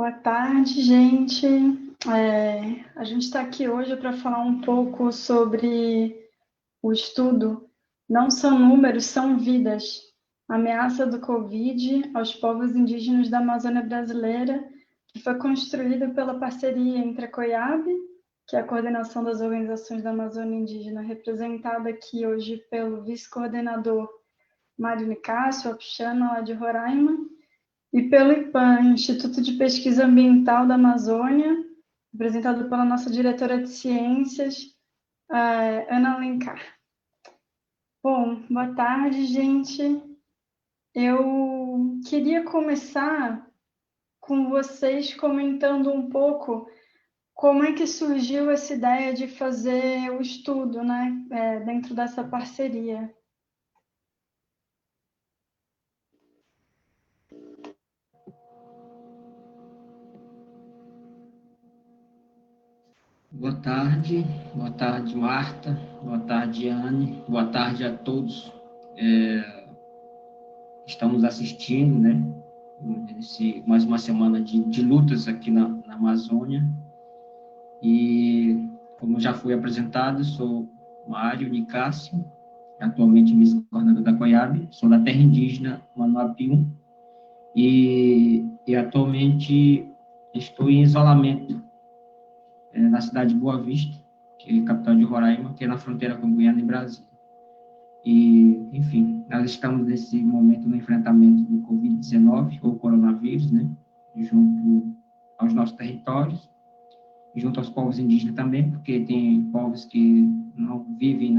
Boa tarde, gente. A gente está aqui hoje para falar um pouco sobre o estudo Não São Números, São Vidas, ameaça do Covid aos povos indígenas da Amazônia Brasileira, que foi construído pela parceria entre a COIAB, que é a Coordenação das Organizações da Amazônia Indígena, representada aqui hoje pelo vice-coordenador Mário Nicásio, Wapichana, lá de Roraima, e pelo IPAM, Instituto de Pesquisa Ambiental da Amazônia, apresentado pela nossa diretora de ciências, Ana Alencar. Bom, boa tarde, gente. Eu queria começar com vocês comentando um pouco como é que surgiu essa ideia de fazer o estudo, né, dentro dessa parceria. Boa tarde, Marta, boa tarde, Anne, boa tarde a todos que estamos assistindo, né? Mais uma semana de lutas aqui na Amazônia. E, como já foi apresentado, sou Mário Nicásio, atualmente vice-coordenador da COIAB, sou da terra indígena Manuapium e atualmente estou em isolamento na cidade de Boa Vista, que é a capital de Roraima, que é na fronteira com Guiana e Brasil. E, enfim, nós estamos nesse momento no enfrentamento do Covid-19, ou coronavírus, né, junto aos nossos territórios, junto aos povos indígenas também, porque tem povos que não vivem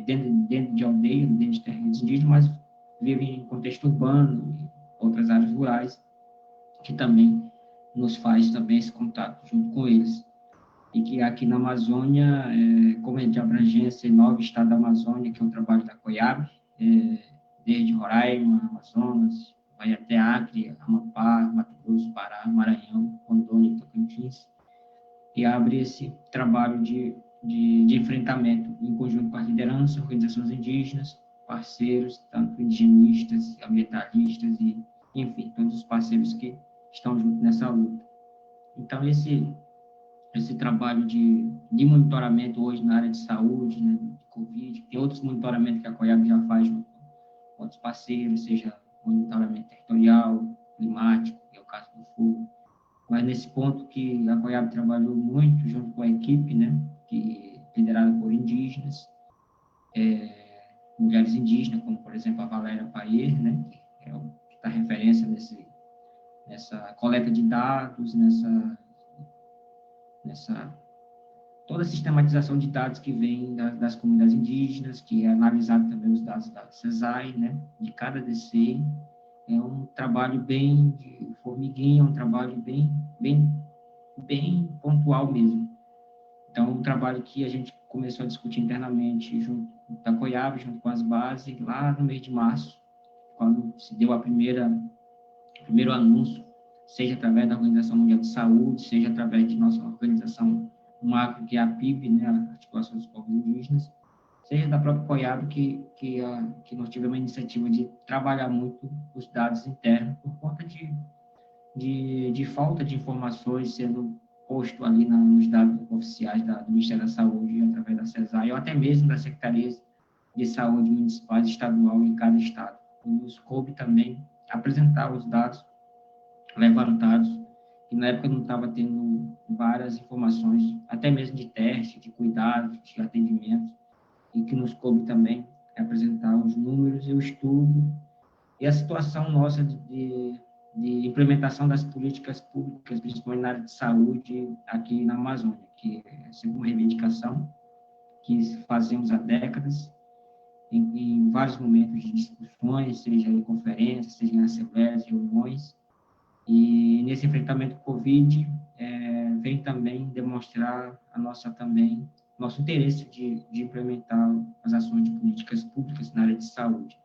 dentro de aldeia, dentro de terrenos indígenas, mas vivem em contexto urbano e outras áreas rurais, que também nos faz também esse contato junto com eles. E que aqui na Amazônia, como é de abrangência em 9 estados da Amazônia, que é um trabalho da COIAB, desde Roraima, Amazonas, vai até Acre, Amapá, Mato Grosso, Pará, Maranhão, Rondônia e Tocantins, e abre esse trabalho de enfrentamento em conjunto com as lideranças, organizações indígenas, parceiros, tanto indigenistas, ambientalistas e, enfim, todos os parceiros que estão juntos nessa luta. Então, esse trabalho de monitoramento hoje na área de saúde, né, de Covid, tem outros monitoramentos que a COIAB já faz junto com outros parceiros, seja monitoramento territorial, climático, que é o caso do fogo. Mas nesse ponto que a COIAB trabalhou muito junto com a equipe, né, que liderada por indígenas, mulheres indígenas, como, por exemplo, a Valéria Paier, né, que é o que está referência nessa coleta de dados, nessa toda a sistematização de dados que vem das comunidades indígenas, que é analisado também os dados da CESAI, né, de cada DC. É um trabalho bem de formiguinha, um trabalho bem pontual mesmo. Então, um trabalho que a gente começou a discutir internamente junto da COIAB, junto com as bases, lá no mês de março, quando se deu o primeiro anúncio, seja através da Organização Mundial de Saúde, seja através de nossa organização macro, que é a PIB, né, a Articulação dos Povos Indígenas, seja da própria COIAB, que nós tivemos a iniciativa de trabalhar muito os dados internos, por conta de falta de informações sendo posto ali nos dados oficiais do Ministério da Saúde, através da CESAI, ou até mesmo das secretarias de saúde municipais e estadual em cada estado. E nos coube também apresentar os dados levantados, que na época não estava tendo várias informações, até mesmo de teste, de cuidado, de atendimento, e que nos coube também apresentar os números e o estudo e a situação nossa de implementação das políticas públicas, principalmente na área de saúde aqui na Amazônia, que é sempre uma reivindicação que fazemos há décadas, em vários momentos de discussões, seja em conferências, seja em assembleias, reuniões. E nesse enfrentamento Covid, vem também demonstrar nosso interesse de implementar as ações de políticas públicas na área de saúde.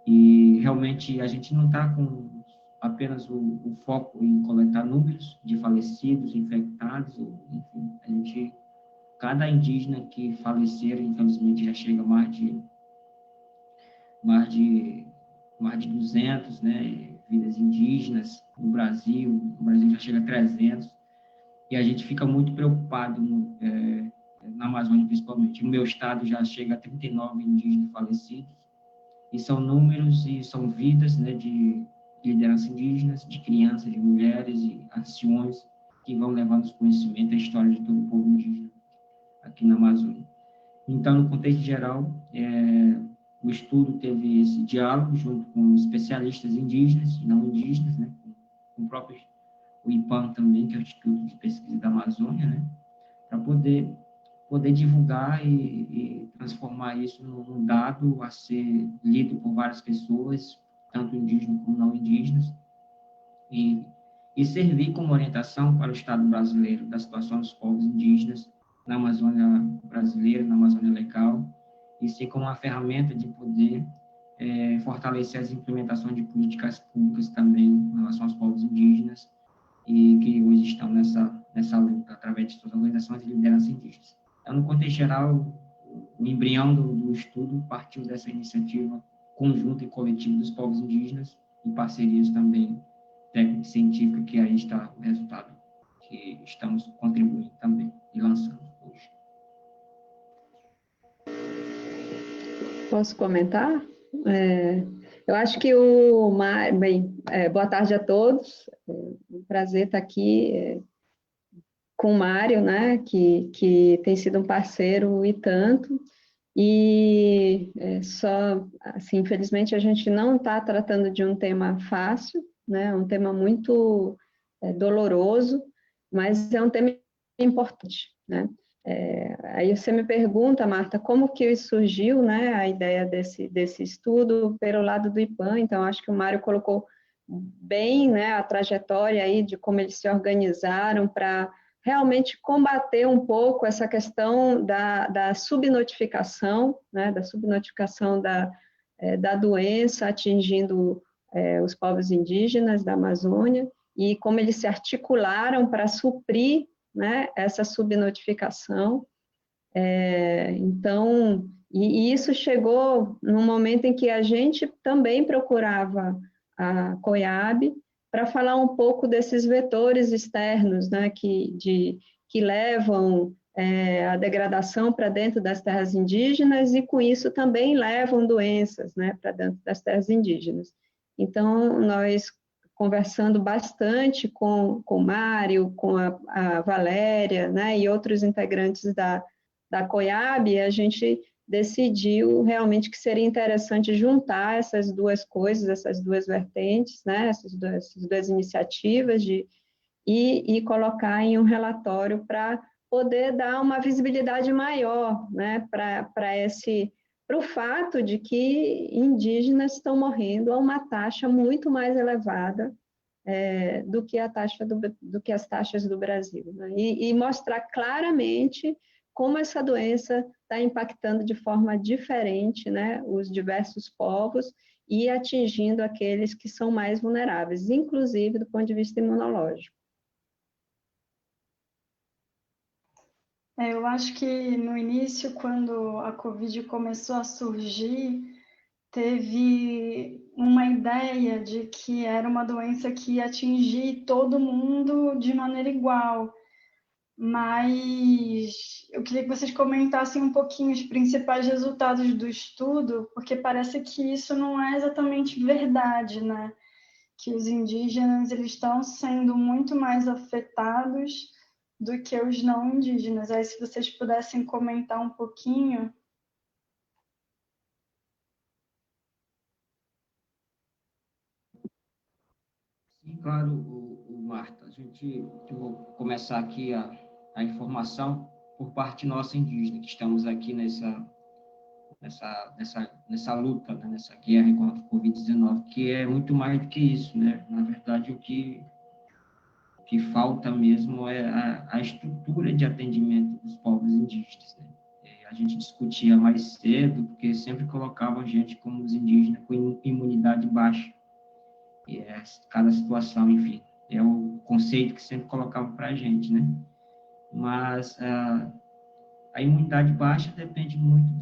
E realmente a gente não está com apenas o foco em coletar números de falecidos, infectados, enfim, cada indígena que faleceram, infelizmente, já chega a mais de 200, né, vidas indígenas no Brasil. O Brasil já chega a 300, e a gente fica muito preocupado na Amazônia, principalmente. No meu estado já chega a 39 indígenas falecidos, e são números e são vidas, né, de lideranças indígenas, de crianças, de mulheres e anciões que vão levando os conhecimentos, a história de todo o povo indígena aqui na Amazônia. Então, no contexto geral, o estudo teve esse diálogo junto com especialistas indígenas e não indígenas, né, com o próprio IPAM também, que é o Instituto de Pesquisa da Amazônia, né, para poder divulgar e transformar isso num dado a ser lido por várias pessoas, tanto indígenas como não indígenas, e servir como orientação para o Estado brasileiro da situação dos povos indígenas na Amazônia brasileira, na Amazônia legal, e ser como uma ferramenta de poder fortalecer as implementações de políticas públicas também em relação aos povos indígenas, e que hoje estão nessa luta através de suas organizações e lideranças indígenas. Então, no contexto geral, o embrião do estudo partiu dessa iniciativa conjunta e coletiva dos povos indígenas, em parcerias também técnica e científica, que aí está o resultado que estamos contribuindo também e lançando hoje. Posso comentar? Eu acho que boa tarde a todos. É um prazer estar aqui com o Mário, né, que tem sido um parceiro e tanto. E só, assim, infelizmente a gente não está tratando de um tema fácil, né, um tema muito doloroso, mas é um tema importante, né? Aí você me pergunta, Marta, como que surgiu, né, a ideia desse estudo pelo lado do IPAM. Então, acho que o Mário colocou bem, né, a trajetória aí de como eles se organizaram para realmente combater um pouco essa questão da subnotificação, né, da subnotificação da doença atingindo os povos indígenas da Amazônia, e como eles se articularam para suprir, né, essa subnotificação. Então, e isso chegou num momento em que a gente também procurava a COIAB para falar um pouco desses vetores externos, né, que levam a degradação para dentro das terras indígenas, e com isso também levam doenças, né, para dentro das terras indígenas. Então, nós conversando bastante com o Mário, com a Valéria, né, e outros integrantes da COIAB, a gente decidiu realmente que seria interessante juntar essas duas coisas, essas duas vertentes, né, essas duas iniciativas, e colocar em um relatório para poder dar uma visibilidade maior, né, para o fato de que indígenas estão morrendo a uma taxa muito mais elevada do que as taxas do Brasil, né? E mostrar claramente como essa doença está impactando de forma diferente, né, os diversos povos, e atingindo aqueles que são mais vulneráveis, inclusive do ponto de vista imunológico. Eu acho que no início, quando a Covid começou a surgir, teve uma ideia de que era uma doença que ia atingir todo mundo de maneira igual. Mas eu queria que vocês comentassem um pouquinho os principais resultados do estudo, porque parece que isso não é exatamente verdade, né? Que os indígenas eles estão sendo muito mais afetados do que os não indígenas. Aí, se vocês pudessem comentar um pouquinho. Sim, claro, Marta. Eu vou começar aqui a informação por parte nossa indígena, que estamos aqui nessa luta, né, nessa guerra contra o Covid-19, que é muito mais do que isso, né? Na verdade, o que falta mesmo é a estrutura de atendimento dos povos indígenas, né? A gente discutia mais cedo, porque sempre colocavam a gente como os indígenas com imunidade baixa. E cada situação, enfim, é o conceito que sempre colocavam para a gente, né? Mas a imunidade baixa depende muito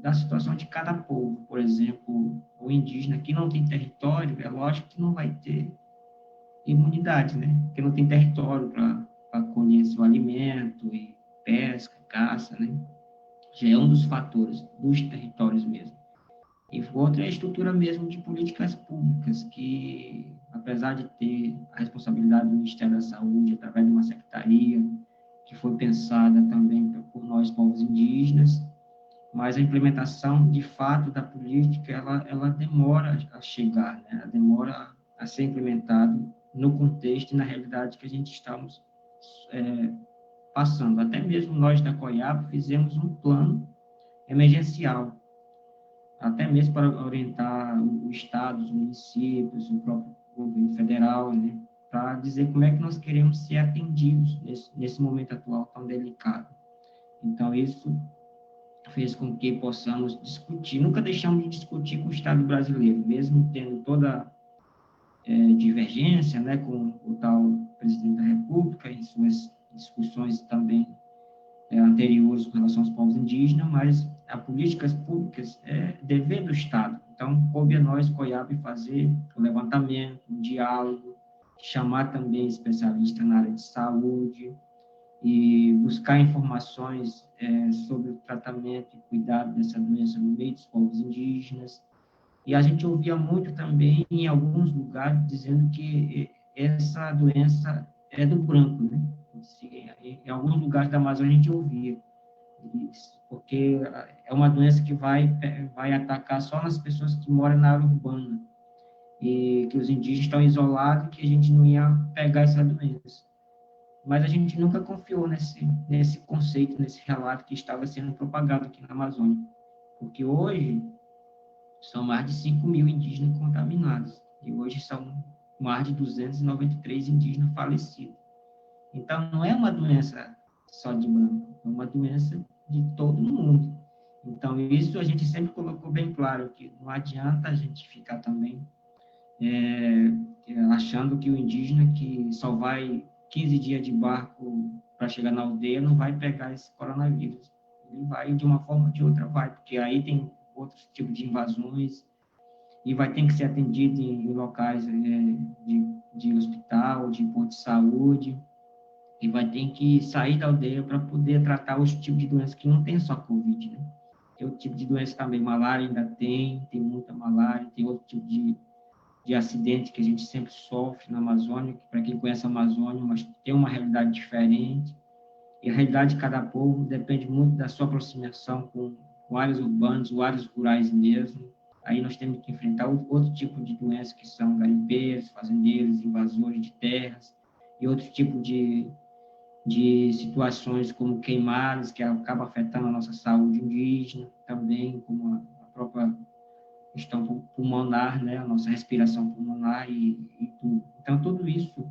da situação de cada povo. Por exemplo, o indígena que não tem território, é lógico que não vai ter imunidade, né? Porque não tem território para colher seu alimento, e pesca, caça, né? Já é um dos fatores dos territórios mesmo. E outra é a estrutura mesmo de políticas públicas, que, apesar de ter a responsabilidade do Ministério da Saúde, através de uma secretaria, que foi pensada também por nós, povos indígenas, mas a implementação, de fato, da política, ela demora a chegar, né? Ela demora a ser implementado no contexto e na realidade que a gente estamos passando. Até mesmo nós da COIAB fizemos um plano emergencial, até mesmo para orientar o Estado, os municípios, o próprio governo federal, né, para dizer como é que nós queremos ser atendidos nesse momento atual tão delicado. Então, isso fez com que possamos discutir, nunca deixamos de discutir com o Estado brasileiro, mesmo tendo toda divergência, né, com o tal presidente da República, em suas discussões também anteriores com relação aos povos indígenas, mas as políticas públicas é dever do Estado. Então, coube a nós, COIAB, fazer o levantamento, o diálogo, chamar também especialistas na área de saúde e buscar informações sobre o tratamento e cuidado dessa doença no meio dos povos indígenas. E a gente ouvia muito também, em alguns lugares, dizendo que essa doença é do branco, né? Em alguns lugares da Amazônia a gente ouvia isso, porque é uma doença que vai atacar só nas pessoas que moram na área urbana, e que os indígenas estão isolados e que a gente não ia pegar essa doença. Mas a gente nunca confiou nesse conceito, nesse relato que estava sendo propagado aqui na Amazônia, porque hoje são mais de 5 mil indígenas contaminados, e hoje são mais de 293 indígenas falecidos. Então, não é uma doença só de branco, é uma doença de todo mundo. Então, isso a gente sempre colocou bem claro, que não adianta a gente ficar também achando que o indígena que só vai 15 dias de barco para chegar na aldeia não vai pegar esse coronavírus. Ele vai, de uma forma ou de outra, vai, porque aí tem outros tipos de invasões e vai ter que ser atendido em locais de hospital, de posto de saúde, e vai ter que sair da aldeia para poder tratar os tipos de doenças que não tem só Covid, né? Tem outro tipo de doença também, malária ainda tem muita malária, tem outro tipo de acidente que a gente sempre sofre na Amazônia, que para quem conhece a Amazônia, mas tem uma realidade diferente, e a realidade de cada povo depende muito da sua aproximação com áreas urbanas, ou áreas rurais mesmo. Aí nós temos que enfrentar outro tipo de doenças, que são garimpeiros, fazendeiros, invasores de terras, e outro tipo de situações como queimadas, que acaba afetando a nossa saúde indígena, também como a própria questão pulmonar, né, a nossa respiração pulmonar e tudo. Então, tudo isso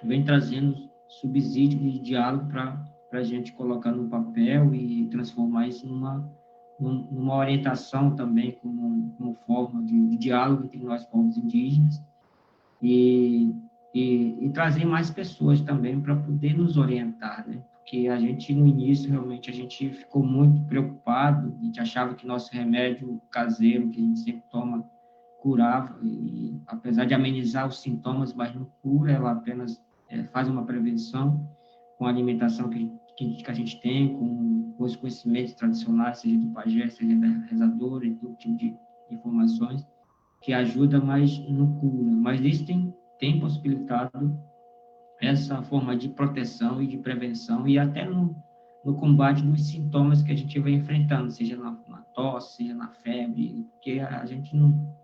vem trazendo subsídio de diálogo para a gente colocar no papel e transformar isso numa orientação também, como forma de diálogo entre nós, povos indígenas, e trazer mais pessoas também para poder nos orientar, né? Porque a gente, no início, realmente, a gente ficou muito preocupado, a gente achava que nosso remédio caseiro, que a gente sempre toma, curava, e apesar de amenizar os sintomas, mas não cura, ela apenas faz uma prevenção com a alimentação que a gente tem, com os conhecimentos tradicionais, seja do pajé, seja da rezadora, e todo tipo de informações, que ajuda, mas não cura. Mas isso tem possibilitado essa forma de proteção e de prevenção, e até no combate dos sintomas que a gente vai enfrentando, seja na tosse, seja na febre, porque a gente não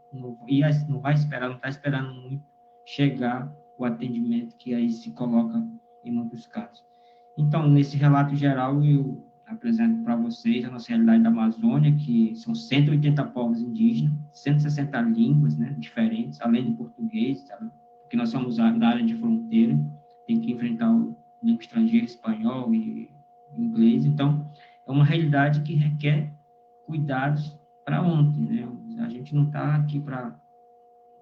vai esperar, não está esperando muito chegar o atendimento que aí se coloca em muitos casos. Então, nesse relato geral, eu apresento para vocês a nossa realidade da Amazônia, que são 180 povos indígenas, 160 línguas, né, diferentes, além do português, sabe? Porque nós somos da área de fronteira, tem que enfrentar o língua estrangeira, espanhol e inglês. Então, é uma realidade que requer cuidados para ontem, né? A gente não está aqui para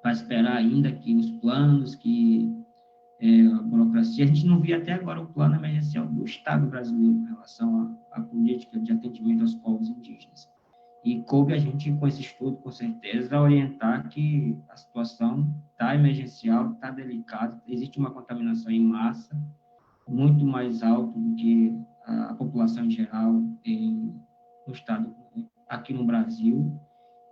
esperar ainda que os planos, que a burocracia, a gente não via até agora o plano emergencial do Estado brasileiro em relação à política de atendimento aos povos indígenas. E coube a gente, com esse estudo, com certeza, orientar que a situação está emergencial, está delicada, existe uma contaminação em massa, muito mais alta do que a população em geral no estado, aqui no Brasil,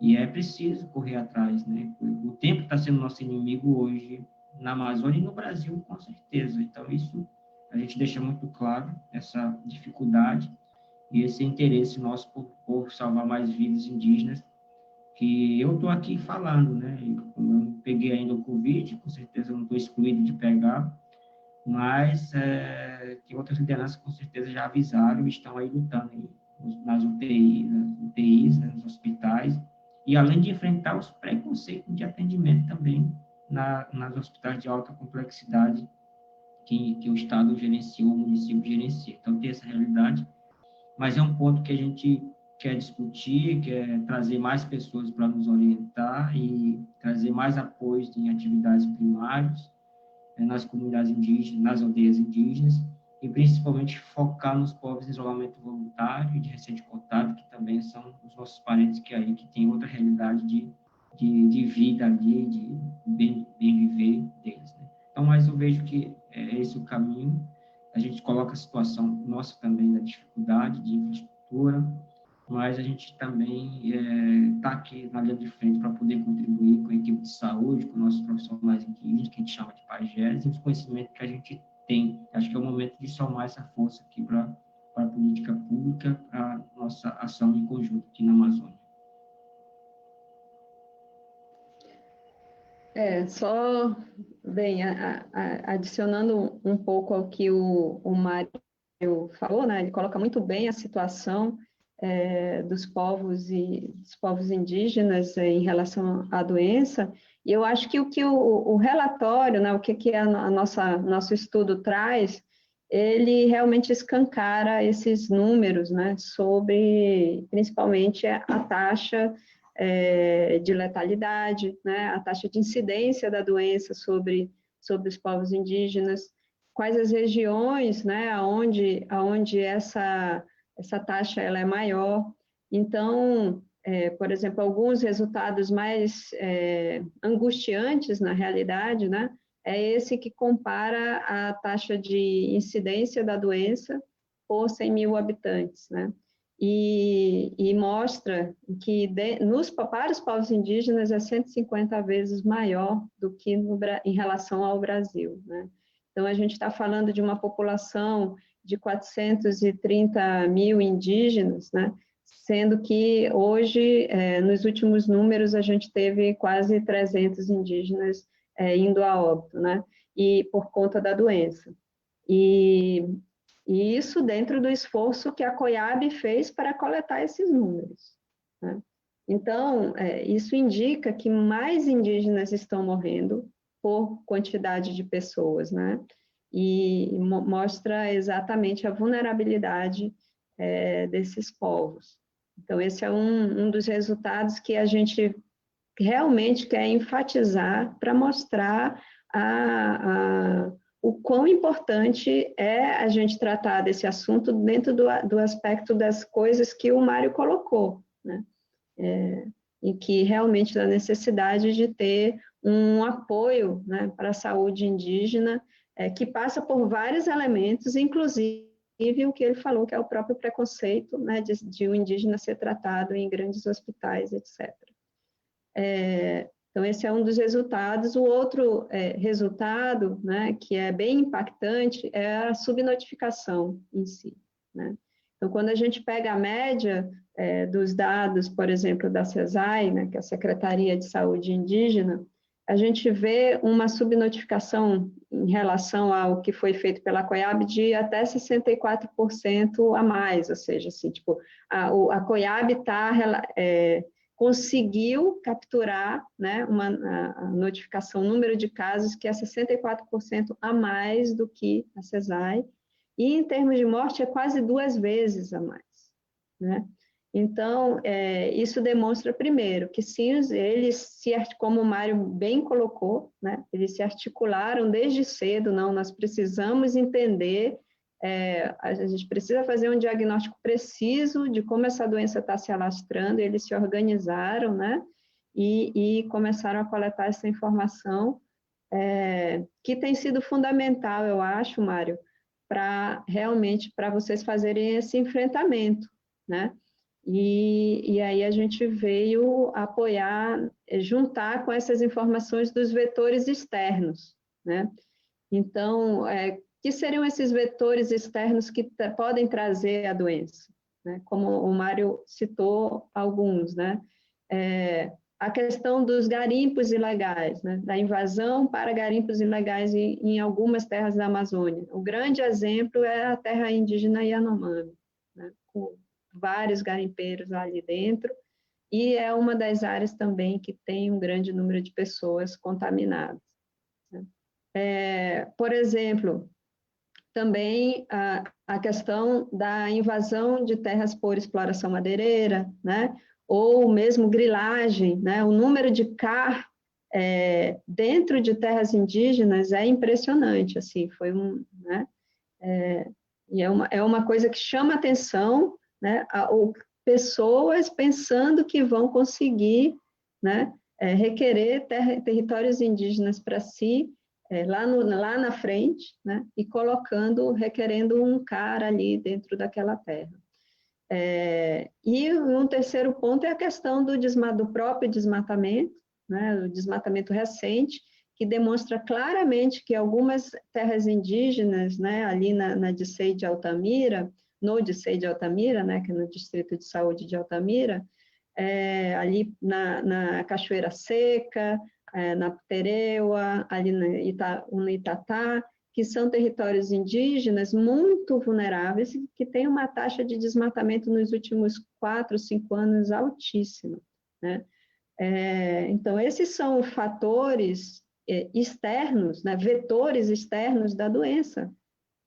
e é preciso correr atrás, né? O tempo está sendo nosso inimigo hoje, na Amazônia e no Brasil, com certeza. Então, isso a gente deixa muito claro, essa dificuldade e esse interesse nosso por salvar mais vidas indígenas, que eu estou aqui falando, né? Como eu não peguei ainda o Covid, com certeza eu não estou excluído de pegar, mas que outras lideranças com certeza já avisaram e estão aí lutando aí, nas UTIs, né, nos hospitais, e além de enfrentar os preconceitos de atendimento também nas hospitais de alta complexidade que o Estado gerencia, o município gerencia. Então, tem essa realidade, mas é um ponto que a gente quer discutir, quer trazer mais pessoas para nos orientar e trazer mais apoio em atividades primárias, nas comunidades indígenas, nas aldeias indígenas, e principalmente focar nos povos de isolamento voluntário e de recente contato, que também são os nossos parentes que têm outra realidade de vida ali, de bem viver deles, né? Então, mas eu vejo que é esse o caminho. A gente coloca a situação nossa também da dificuldade de infraestrutura, mas a gente também está aqui na linha de frente para poder contribuir com a equipe de saúde, com nossos profissionais indígenas, que a gente chama de pajés, e os conhecimentos que a gente tem. Acho que é o momento de somar essa força aqui para a política pública, para a nossa ação em conjunto aqui na Amazônia. Adicionando um pouco ao que o Mário falou, né? Ele coloca muito bem a situação dos povos indígenas em relação à doença, e eu acho que o relatório, né, o que nosso estudo traz, ele realmente escancara esses números, né, sobre, principalmente, a taxa de letalidade, né, a taxa de incidência da doença sobre os povos indígenas, quais as regiões, né, aonde essa taxa ela é maior. Então, por exemplo, alguns resultados mais angustiantes, na realidade, né, é esse que compara a taxa de incidência da doença por 100 mil habitantes, né? E mostra que para os povos indígenas é 150 vezes maior do que em relação ao Brasil, né? Então, a gente está falando de uma população de 430 mil indígenas, né? Sendo que hoje, nos últimos números, a gente teve quase 300 indígenas indo a óbito, né? E por conta da doença. E isso dentro do esforço que a COIAB fez para coletar esses números, né? Então, isso indica que mais indígenas estão morrendo por quantidade de pessoas, né? E mostra exatamente a vulnerabilidade desses povos. Então, esse é um dos resultados que a gente realmente quer enfatizar para mostrar o quão importante é a gente tratar desse assunto dentro do aspecto das coisas que o Mário colocou, né? E que realmente da necessidade de ter um apoio, né, para a saúde indígena, que passa por vários elementos, inclusive o que ele falou, que é o próprio preconceito, né, de um indígena ser tratado em grandes hospitais, etc. Então, esse é um dos resultados. O outro resultado, né, que é bem impactante, é a subnotificação em si, né? Então, quando a gente pega a média dos dados, por exemplo, da CESAI, né, que é a Secretaria de Saúde Indígena, a gente vê uma subnotificação em relação ao que foi feito pela COIAB de até 64% a mais, ou seja, assim, tipo, a COIAB conseguiu capturar, né, a notificação, número de casos que é 64% a mais do que a CESAI, e em termos de morte é quase 2 vezes a mais, né? Então, isso demonstra, primeiro, que sim, eles, como o Mário bem colocou, né, eles se articularam desde cedo, não, nós precisamos entender a gente precisa fazer um diagnóstico preciso de como essa doença está se alastrando, eles se organizaram, né, e começaram a coletar essa informação, que tem sido fundamental, eu acho, Mário, realmente para vocês fazerem esse enfrentamento, né, e aí a gente veio apoiar, juntar com essas informações dos vetores externos, né, então, que seriam esses vetores externos que podem trazer a doença, né? Como o Mário citou alguns, né? A questão dos garimpos ilegais, né? Da invasão para garimpos ilegais em algumas terras da Amazônia. O grande exemplo é a terra indígena Yanomami, né? Com vários garimpeiros ali dentro, e é uma das áreas também que tem um grande número de pessoas contaminadas. Por exemplo, também a questão da invasão de terras por exploração madeireira, né? Ou mesmo grilagem, né? O número de CAR dentro de terras indígenas é impressionante, assim, foi né? E é uma coisa que chama atenção, né? Pessoas pensando que vão conseguir, né? Requerer territórios indígenas para si, lá na frente, né, e requerendo um CAR ali dentro daquela terra. E um terceiro ponto é a questão do próprio desmatamento, né, o desmatamento recente, que demonstra claramente que algumas terras indígenas, né, ali na DICEI de Altamira, no DICEI de Altamira, né, que é no Distrito de Saúde de Altamira, ali na Cachoeira Seca, na Putereua, ali no Itatá, que são territórios indígenas muito vulneráveis e que têm uma taxa de desmatamento nos últimos 4, 5 anos altíssima, né? Então, esses são fatores externos, né, vetores externos da doença,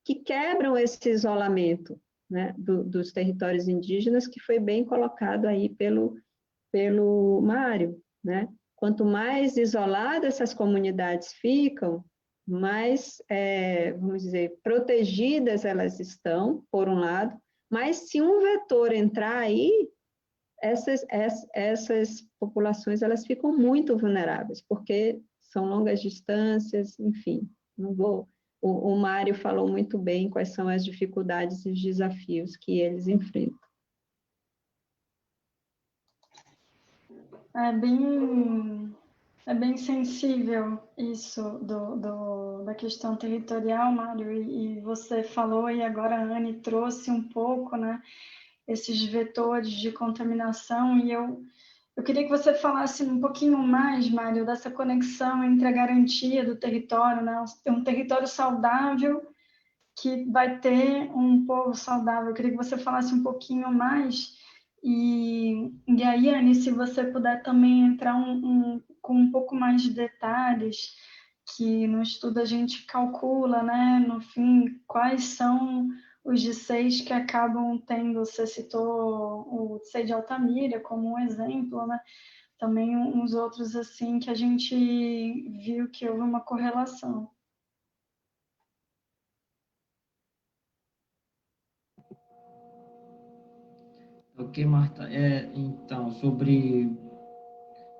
que quebram esse isolamento, né, dos territórios indígenas, que foi bem colocado aí pelo Mário, né? Quanto mais isoladas essas comunidades ficam, mais, vamos dizer, protegidas elas estão, por um lado, mas se um vetor entrar aí, essas populações elas ficam muito vulneráveis, porque são longas distâncias, enfim, não vou... O Mário falou muito bem quais são as dificuldades e os desafios que eles enfrentam. É bem sensível isso da questão territorial, Mário, e você falou, e agora a Anne trouxe um pouco, né, esses vetores de contaminação, e eu queria que você falasse um pouquinho mais, Mário, dessa conexão entre a garantia do território, né, um território saudável que vai ter um povo saudável. Eu queria que você falasse um pouquinho mais. E aí, Anne, se você puder também entrar com um pouco mais de detalhes, que no estudo a gente calcula, né, no fim, quais são os DCEIs que acabam tendo, você citou o DCEI de Altamira como um exemplo, né, também uns outros assim que a gente viu que houve uma correlação. Ok, Marta. Então, sobre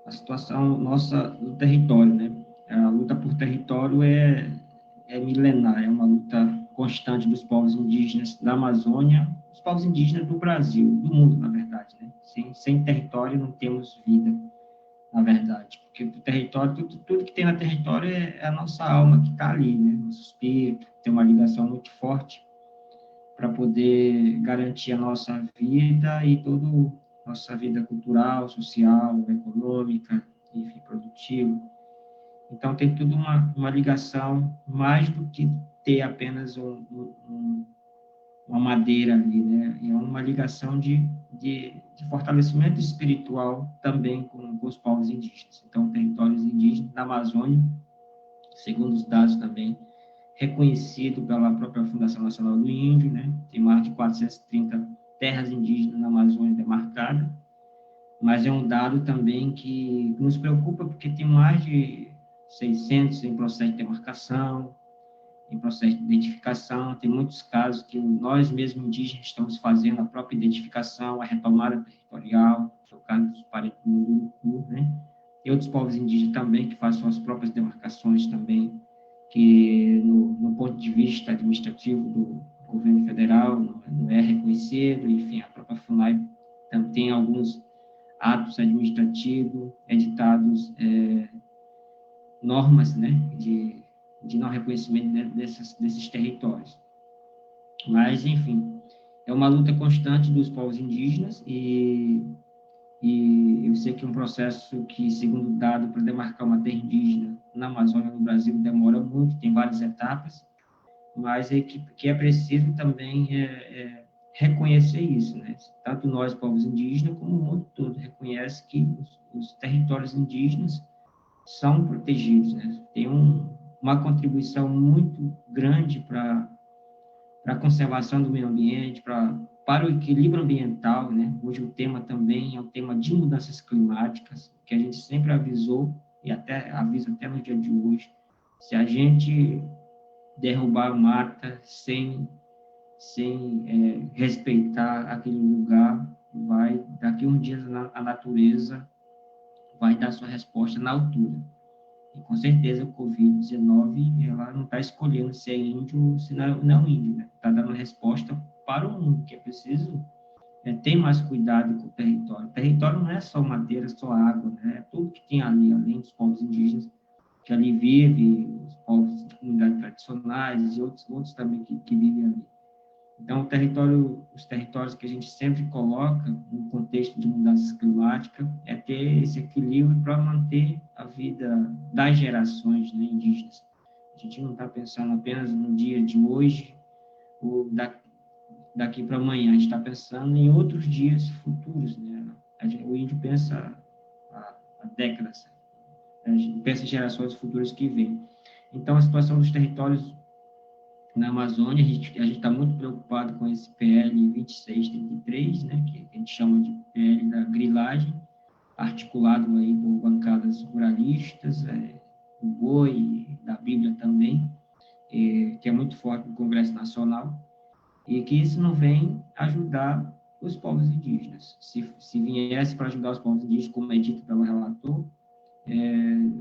a situação nossa do território, né? A luta por território é milenar, é uma luta constante dos povos indígenas da Amazônia, dos povos indígenas do Brasil, do mundo, na verdade, né? Sem território não temos vida, na verdade, porque o território, tudo que tem no território é a nossa alma que está ali, né? Nosso espírito tem uma ligação muito forte para poder garantir a nossa vida e toda a nossa vida cultural, social, econômica, enfim, produtiva. Então, tem tudo uma ligação, mais do que ter apenas uma madeira ali, né? É uma ligação de fortalecimento espiritual também com os povos indígenas. Então, territórios indígenas da Amazônia, segundo os dados também reconhecido pela própria Fundação Nacional do Índio, né? Tem mais de 430 terras indígenas na Amazônia demarcadas, mas é um dado também que nos preocupa porque tem mais de 600 em processo de demarcação, em processo de identificação. Tem muitos casos que nós mesmos indígenas estamos fazendo a própria identificação, a retomada territorial, que é o caso dos parentes do Munduruku, né? E outros povos indígenas também que fazem suas próprias demarcações também, que no ponto de vista administrativo do governo federal não é reconhecido. Enfim, a própria FUNAI também tem alguns atos administrativos editados, normas, né, de não reconhecimento desses territórios. Mas, enfim, é uma luta constante dos povos indígenas e eu sei que é um processo que, segundo o dado, para demarcar uma terra indígena na Amazônia, no Brasil, demora muito, tem várias etapas, mas que é preciso também reconhecer isso, né? Tanto nós, povos indígenas, como o mundo todo reconhece que os territórios indígenas são protegidos, né? Tem uma contribuição muito grande para a conservação do meio ambiente, para o equilíbrio ambiental, né? Hoje o tema também é o tema de mudanças climáticas, que a gente sempre avisou, e até avisa até no dia de hoje. Se a gente derrubar a mata sem respeitar aquele lugar, daqui a uns dias a natureza vai dar sua resposta na altura. E com certeza o Covid-19, ela não está escolhendo se é índio ou se não índio, né? Está dando resposta para o mundo, que é preciso ter mais cuidado com o território. O território não é só madeira, só água, né? É tudo que tem ali, além dos povos indígenas que ali vivem, os povos de comunidades tradicionais e outros também que vivem ali. Então, os territórios que a gente sempre coloca no contexto de mudanças climáticas é ter esse equilíbrio para manter a vida das gerações, né, indígenas. A gente não está pensando apenas no dia de hoje ou daqui para amanhã, a gente está pensando em outros dias futuros, né? O índio pensa há décadas, a gente pensa em gerações futuras que vêm. Então, a situação dos territórios na Amazônia, a gente está muito preocupado com esse PL 2633, né, que a gente chama de PL da grilagem, articulado aí por bancadas ruralistas, do BOI, da Bíblia também, que é muito forte no Congresso Nacional, e que isso não vem ajudar os povos indígenas. Se viesse para ajudar os povos indígenas, como é dito pelo relator,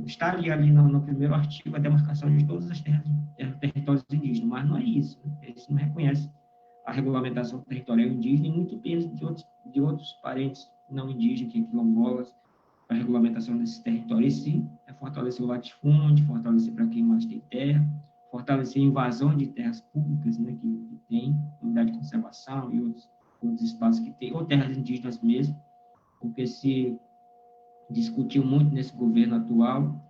estaria ali no primeiro artigo a demarcação de todas as territórios indígenas, mas não é isso, né? Eles não reconhecem a regulamentação territorial indígena e muito menos de outros parentes não indígenas, que é quilombolas, a regulamentação desses territórios. E sim, é fortalecer o latifúndio, fortalecer para quem mais tem terra, fortalecer a invasão de terras públicas, né, que tem, unidade de conservação e outros espaços que tem, ou terras indígenas mesmo, porque se discutiu muito nesse governo atual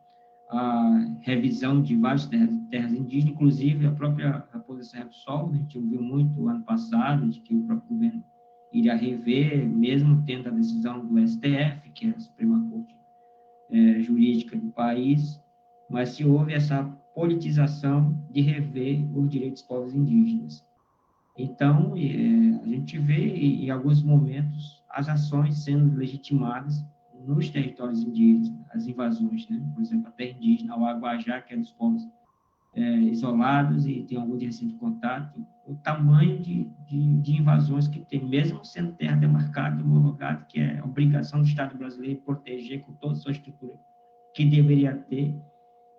a revisão de várias terras indígenas, inclusive a própria Raposa Repsol, a gente ouviu muito ano passado de que o próprio governo iria rever, mesmo tendo a decisão do STF, que é a Suprema Corte Jurídica do país, mas se houve essa politização de rever os direitos dos povos indígenas. Então, a gente vê, em alguns momentos, as ações sendo legitimadas nos territórios indígenas, as invasões, né? Por exemplo, a terra indígena, o Aguajá, que é dos povos isolados e tem algum de recente contato, o tamanho de invasões que tem, mesmo sendo terra demarcada, homologada, que é a obrigação do Estado brasileiro proteger com toda a sua estrutura que deveria ter,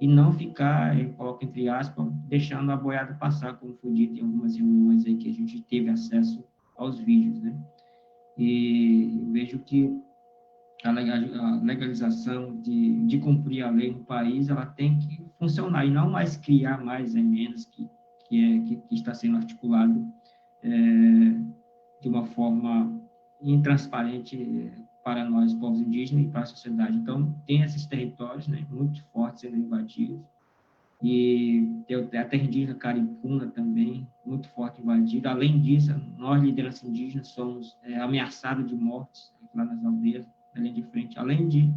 e não ficar, coloco entre aspas, deixando a boiada passar, como foi dito em algumas reuniões aí que a gente teve acesso aos vídeos, né? E eu vejo que a legalização de cumprir a lei no país, ela tem que funcionar e não mais criar mais emendas que está sendo articulado de uma forma intransparente para nós, povos indígenas, e para a sociedade. Então, tem esses territórios, né, muito fortes sendo invadidos, e tem a terra indígena Caricuna também, muito forte invadida. Além disso, nós, liderança indígena, somos ameaçados de mortes lá nas aldeias, na linha de frente. Além de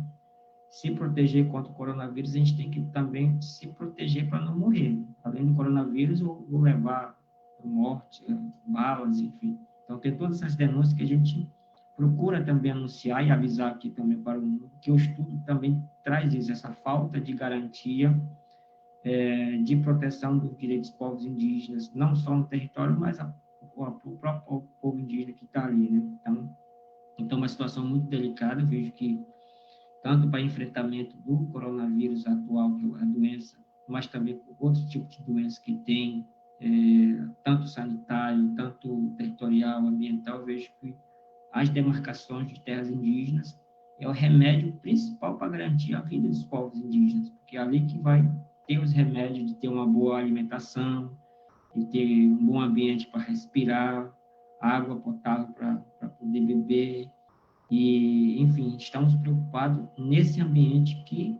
se proteger contra o coronavírus, a gente tem que também se proteger para não morrer. Além do coronavírus, ou levar morte, balas, enfim. Então, tem todas essas denúncias que a gente procura também anunciar e avisar aqui também para o mundo, que o estudo também traz isso, essa falta de garantia de proteção dos direitos dos povos indígenas, não só no território, mas o próprio povo indígena que está ali, né? Então, uma situação muito delicada. Eu vejo que, tanto para enfrentamento do coronavírus atual, que é a doença, mas também por outros tipos de doenças que tem, tanto sanitário, tanto territorial, ambiental, eu vejo que as demarcações de terras indígenas é o remédio principal para garantir a vida dos povos indígenas, porque é ali que vai ter os remédios de ter uma boa alimentação, de ter um bom ambiente para respirar, água potável para poder beber, e, enfim, estamos preocupados nesse ambiente que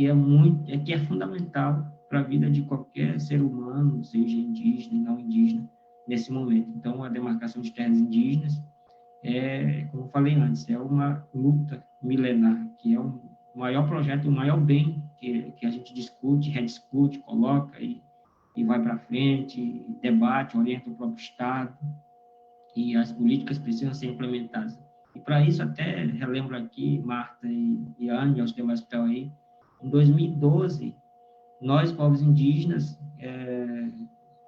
é fundamental para a vida de qualquer ser humano, seja indígena e não indígena, nesse momento. Então, a demarcação de terras indígenas como eu falei antes, é uma luta milenar, que é o maior projeto, o maior bem que a gente discute, rediscute, coloca e vai para frente, debate, orienta o próprio Estado, e as políticas precisam ser implementadas. E para isso, até relembro aqui, Marta e Anne, aos demais que estão aí, em 2012, nós, povos indígenas,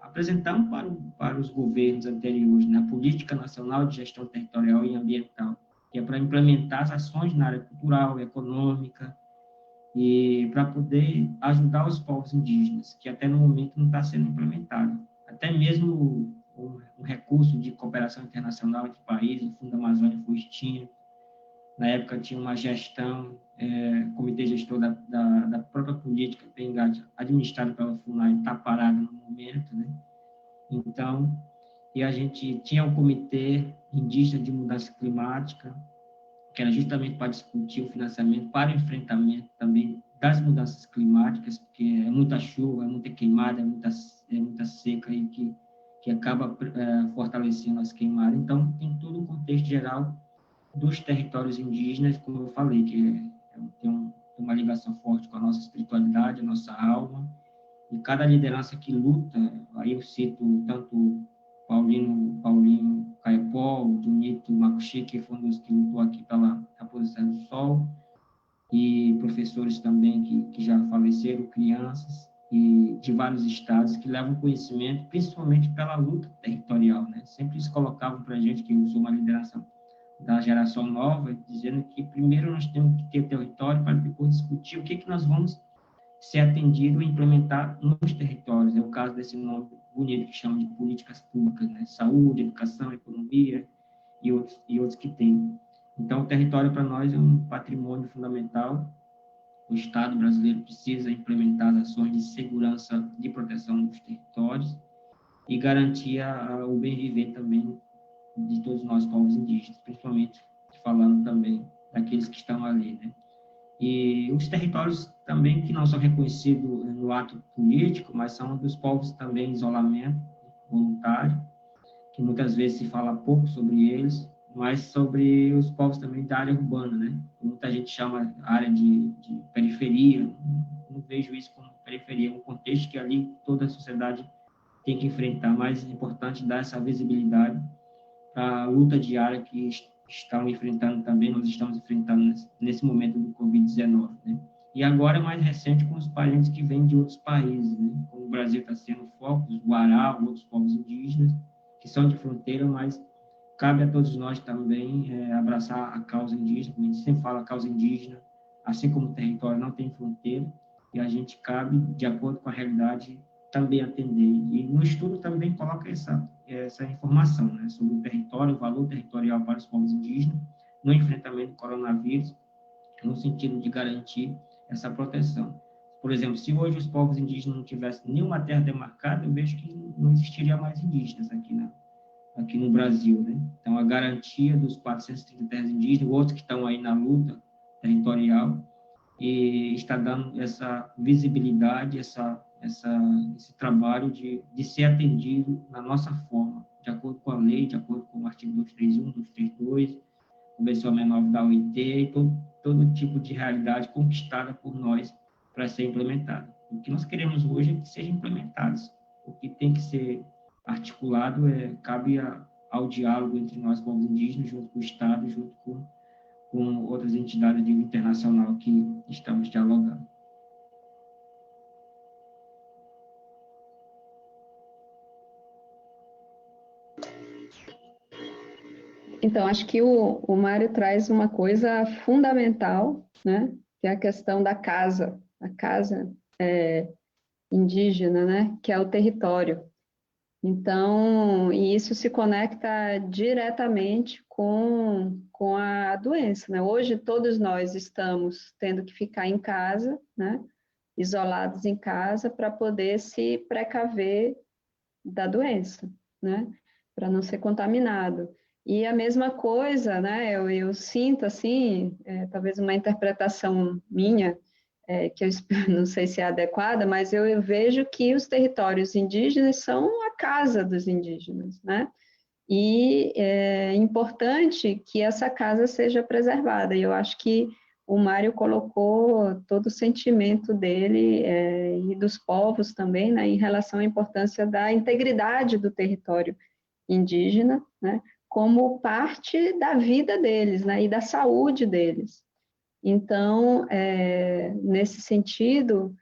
apresentamos para os governos anteriores, na Política Nacional de Gestão Territorial e Ambiental, que é para implementar as ações na área cultural, econômica, e para poder ajudar os povos indígenas, que até no momento não está sendo implementado. Até mesmo o recurso de cooperação internacional entre países, o Fundo Amazônia foi extinto. Na época tinha uma gestão, comitê gestor da própria política PENGAD, administrado pela FUNAI, está parado no momento, né? Então, e a gente tinha um comitê indígena de mudança climática, que era justamente para discutir o financiamento para o enfrentamento também das mudanças climáticas, porque é muita chuva, é muita queimada, é muita seca e que acaba fortalecendo as queimadas. Então, tem todo o contexto geral dos territórios indígenas, como eu falei, que tem uma ligação forte com a nossa espiritualidade, a nossa alma, e cada liderança que luta, aí eu cito tanto Paulinho Caipó, o Junito Makushi, que foi um dos que lutou aqui pela Reposição do Sol, e professores também que já faleceram, crianças, e de vários estados que levam conhecimento, principalmente pela luta territorial, né? Sempre eles colocavam para a gente, que eu sou uma liderança da geração nova, dizendo que primeiro nós temos que ter território para depois discutir o que nós vamos ser atendido e implementar nos territórios. É o caso desse nome bonito que chama de políticas públicas, né? Saúde, educação, economia e outros que tem. Então, o território para nós é um patrimônio fundamental. O Estado brasileiro precisa implementar as ações de segurança, de proteção dos territórios e garantir o bem viver também de todos nós, povos indígenas, principalmente falando também daqueles que estão ali, né? E os territórios também que não são reconhecidos no ato político, mas são dos povos também em isolamento voluntário, que muitas vezes se fala pouco sobre eles, mas sobre os povos também da área urbana, né? Muita gente chama a área de periferia, não vejo isso como periferia, é um contexto que ali toda a sociedade tem que enfrentar, mas é importante dar essa visibilidade para a luta diária que estão enfrentando também, nós estamos enfrentando nesse momento do Covid-19, né? E agora, mais recente, com os parentes que vêm de outros países, né? Como o Brasil está sendo foco, os Guará, outros povos indígenas, que são de fronteira, mas cabe a todos nós também abraçar a causa indígena, como a gente sempre fala, a causa indígena, assim como o território não tem fronteira, e a gente cabe, de acordo com a realidade, também atender. E no estudo também coloca essa informação, né, sobre o território, o valor territorial para os povos indígenas, no enfrentamento do coronavírus, no sentido de garantir essa proteção. Por exemplo, se hoje os povos indígenas não tivessem nenhuma terra demarcada, eu vejo que não existiria mais indígenas aqui no Brasil, né? Então, a garantia dos 430 terras indígenas, outros que estão aí na luta territorial, e está dando essa visibilidade, esse trabalho de ser atendido na nossa forma, de acordo com a lei, de acordo com o artigo 231, 232, Convenção 69 da OIT, e todo tipo de realidade conquistada por nós para ser implementada. O que nós queremos hoje é que sejam implementados. O que tem que ser articulado cabe ao diálogo entre nós, povos indígenas, junto com o Estado, junto com outras entidades de nível internacional que estamos dialogando. Então, acho que o Mário traz uma coisa fundamental, né? Que é a questão da casa, a casa indígena, né? Que é o território. Então, e isso se conecta diretamente com a doença, né? Hoje, todos nós estamos tendo que ficar em casa, né? Isolados em casa, para poder se precaver da doença, né? Para não ser contaminado. E a mesma coisa, né? Eu sinto, assim, talvez uma interpretação minha, que eu não sei se é adequada, mas eu vejo que os territórios indígenas são a casa dos indígenas, né? E é importante que essa casa seja preservada. E eu acho que o Mário colocou todo o sentimento dele e dos povos também, né, em relação à importância da integridade do território indígena, né, como parte da vida deles, né, e da saúde deles. Então, nesse sentido,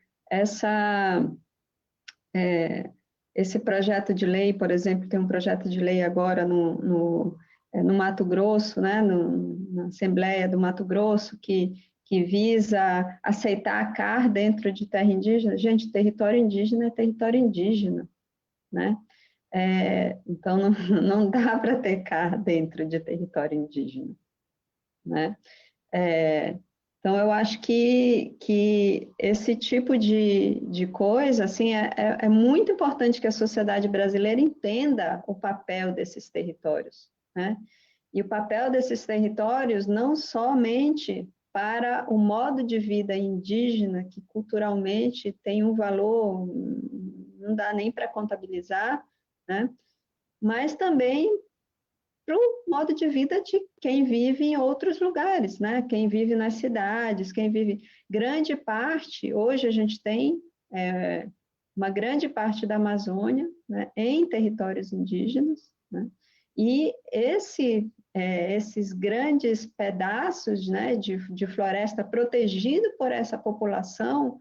esse projeto de lei, por exemplo, tem um projeto de lei agora no Mato Grosso, né, na Assembleia do Mato Grosso, que visa aceitar a CAR dentro de terra indígena. Gente, território indígena é território indígena, né? Então, não dá para ter CAR dentro de território indígena, né? Então, eu acho que esse tipo de coisa, assim, é muito importante que a sociedade brasileira entenda o papel desses territórios, né? E o papel desses territórios não somente para o modo de vida indígena, que culturalmente tem um valor, não dá nem para contabilizar, né? Mas também para o modo de vida de quem vive em outros lugares, né? Quem vive nas cidades, quem vive... Grande parte, hoje a gente tem uma grande parte da Amazônia, né, em territórios indígenas, né? E esses grandes pedaços, né, de floresta protegido por essa população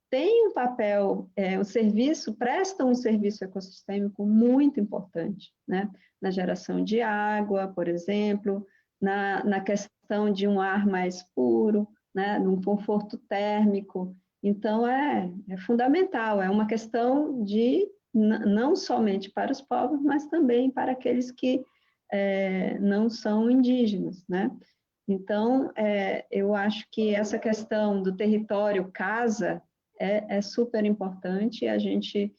tem um papel, prestam um serviço ecossistêmico muito importante, né? Na geração de água, por exemplo, na questão de um ar mais puro, né? Num conforto térmico. Então, é fundamental, é uma questão de, não somente para os povos, mas também para aqueles que não são indígenas, né? Então, eu acho que essa questão do território casa é super importante. A gente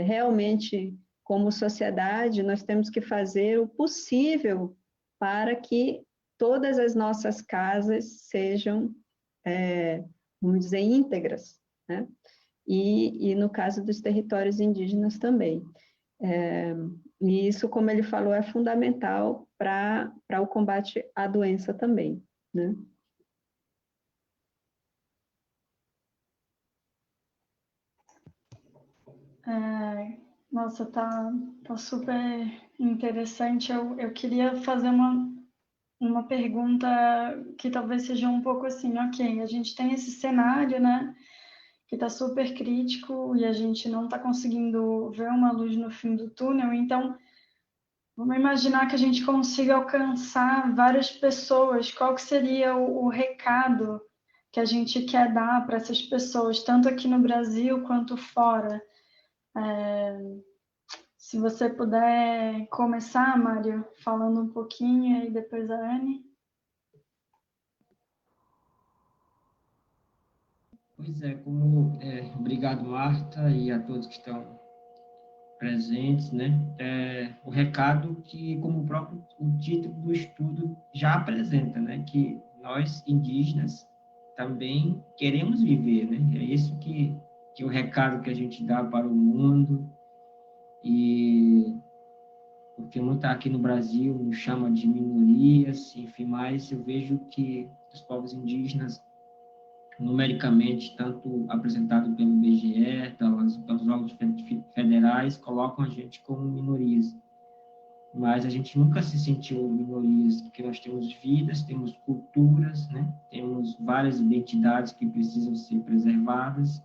realmente, como sociedade, nós temos que fazer o possível para que todas as nossas casas sejam, vamos dizer, íntegras, né? E no caso dos territórios indígenas também. E isso, como ele falou, é fundamental para o combate à doença também, né? Nossa, tá super interessante. Eu queria fazer uma pergunta que talvez seja um pouco assim, ok, a gente tem esse cenário, né, que está super crítico e a gente não está conseguindo ver uma luz no fim do túnel, então vamos imaginar que a gente consiga alcançar várias pessoas. Qual que seria o recado que a gente quer dar para essas pessoas, tanto aqui no Brasil quanto fora? Se você puder começar, Mário, falando um pouquinho, e depois a Anne. Pois é, obrigado, Marta, e a todos que estão presentes, né? O recado que, como o título do estudo já apresenta, né? Que nós, indígenas, também queremos viver, né? É isso que é o recado que a gente dá para o mundo, e porque não está aqui no Brasil, nos chama de minorias, enfim, mas eu vejo que os povos indígenas, numericamente, tanto apresentado pelo IBGE, pelos órgãos federais, colocam a gente como minorias. Mas a gente nunca se sentiu minorias, porque nós temos vidas, temos culturas, né? Temos várias identidades que precisam ser preservadas,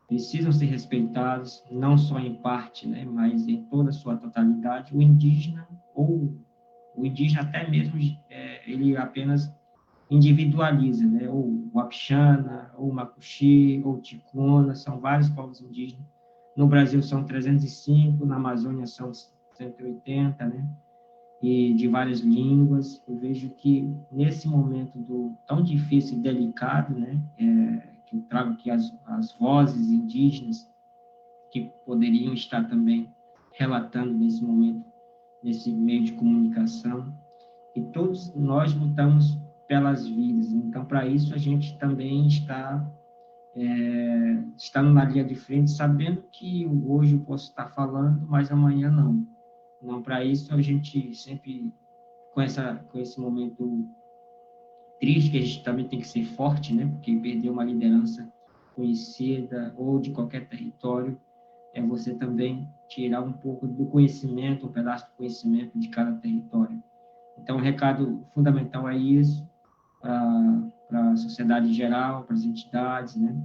precisam ser respeitadas, não só em parte, né? Mas em toda a sua totalidade. O indígena ou o indígena até mesmo, ele apenas individualiza, né? Ou o Wapixana, ou o Macuxi, ou o Ticuna, são vários povos indígenas. No Brasil são 305, na Amazônia são 180, né? E de várias línguas. Eu vejo que nesse momento tão difícil e delicado, né? Que eu trago aqui as vozes indígenas que poderiam estar também relatando nesse momento, nesse meio de comunicação, e todos nós lutamos pelas vidas. Então, para isso, a gente também está na linha de frente, sabendo que hoje eu posso estar falando, mas amanhã não. Não, para isso, a gente sempre, com esse momento triste, que a gente também tem que ser forte, né? Porque perder uma liderança conhecida ou de qualquer território é você também tirar um pouco do conhecimento, um pedaço do conhecimento de cada território. Então, o recado fundamental é isso, para a sociedade em geral, para as entidades, né?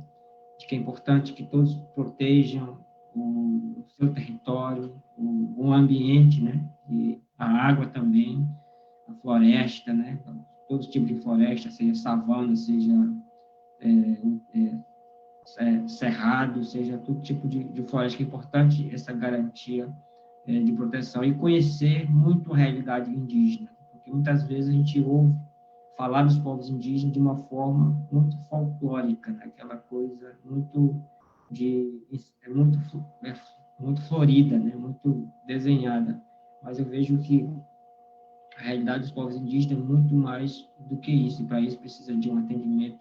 De que é importante que todos protejam o seu território, o ambiente, né? E a água também, a floresta, né? Todo tipo de floresta, seja savana, seja cerrado, seja todo tipo de floresta, que é importante essa garantia de proteção e conhecer muito a realidade indígena, porque muitas vezes a gente ouve falar dos povos indígenas de uma forma muito folclórica, né? Aquela coisa muito florida, né? Muito desenhada, mas eu vejo que a realidade dos povos indígenas é muito mais do que isso, e para isso precisa de um atendimento,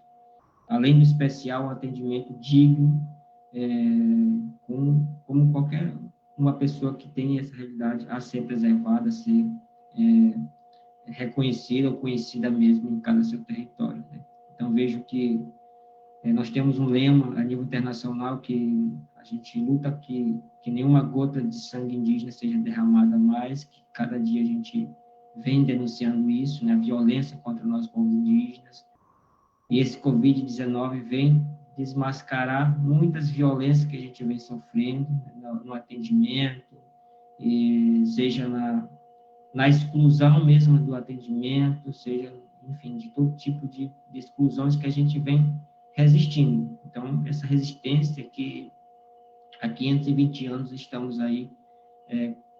além do especial, um atendimento digno, como qualquer uma pessoa que tem essa realidade a ser preservada, a ser reconhecida ou conhecida mesmo em cada seu território, né? Então, vejo que nós temos um lema a nível internacional que a gente luta que nenhuma gota de sangue indígena seja derramada mais, que cada dia a gente vem denunciando isso, né? A violência contra nós povos indígenas. E esse Covid-19 vem desmascarar muitas violências que a gente vem sofrendo, né, no atendimento, e seja na exclusão mesmo do atendimento, seja, enfim, de todo tipo de exclusões que a gente vem resistindo. Então, essa resistência que há 520 anos estamos aí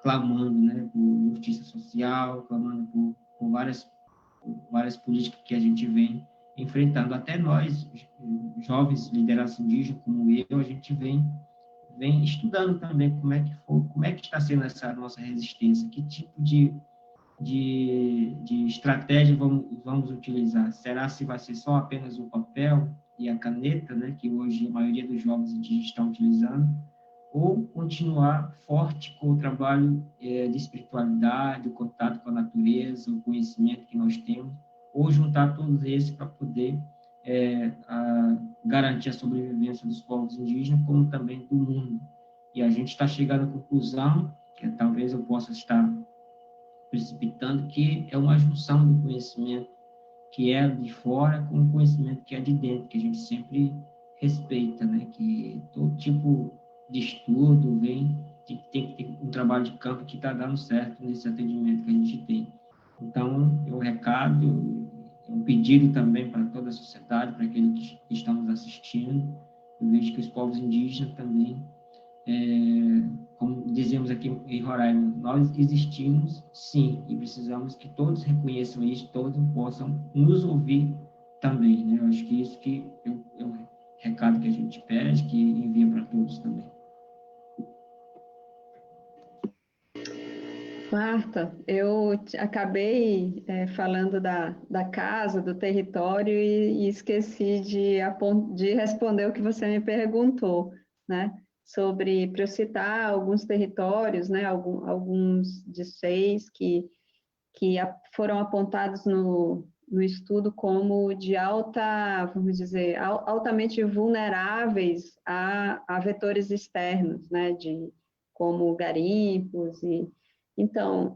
clamando, né, por justiça social, clamando por várias políticas que a gente vem enfrentando. Até nós, jovens liderança indígena como eu, a gente vem estudando também como é que está sendo essa nossa resistência, que tipo de estratégia vamos utilizar. Será se vai ser só apenas o papel e a caneta, né, que hoje a maioria dos jovens indígenas estão utilizando, ou continuar forte com o trabalho de espiritualidade, o contato com a natureza, o conhecimento que nós temos, ou juntar todos esses para poder garantir a sobrevivência dos povos indígenas, como também do mundo. E a gente está chegando à conclusão, que talvez eu possa estar precipitando, que é uma junção do conhecimento que é de fora com o conhecimento que é de dentro, que a gente sempre respeita, né? Que todo tipo de estudo tem que ter um trabalho de campo que está dando certo nesse atendimento que a gente tem. Então, é um recado, é um pedido também para toda a sociedade, para aqueles que estão nos assistindo. Eu vejo que os povos indígenas também, como dizemos aqui em Roraima, nós existimos, sim, e precisamos que todos reconheçam isso, todos possam nos ouvir também, né? Eu acho que isso que é o recado que a gente pede, que envia para todos também. Marta, eu acabei falando da casa, do território e esqueci de responder o que você me perguntou, né? Sobre, para eu citar alguns territórios, né? Alguns de 6 que foram apontados no estudo como de vamos dizer, altamente vulneráveis a vetores externos, né? Como garimpos então,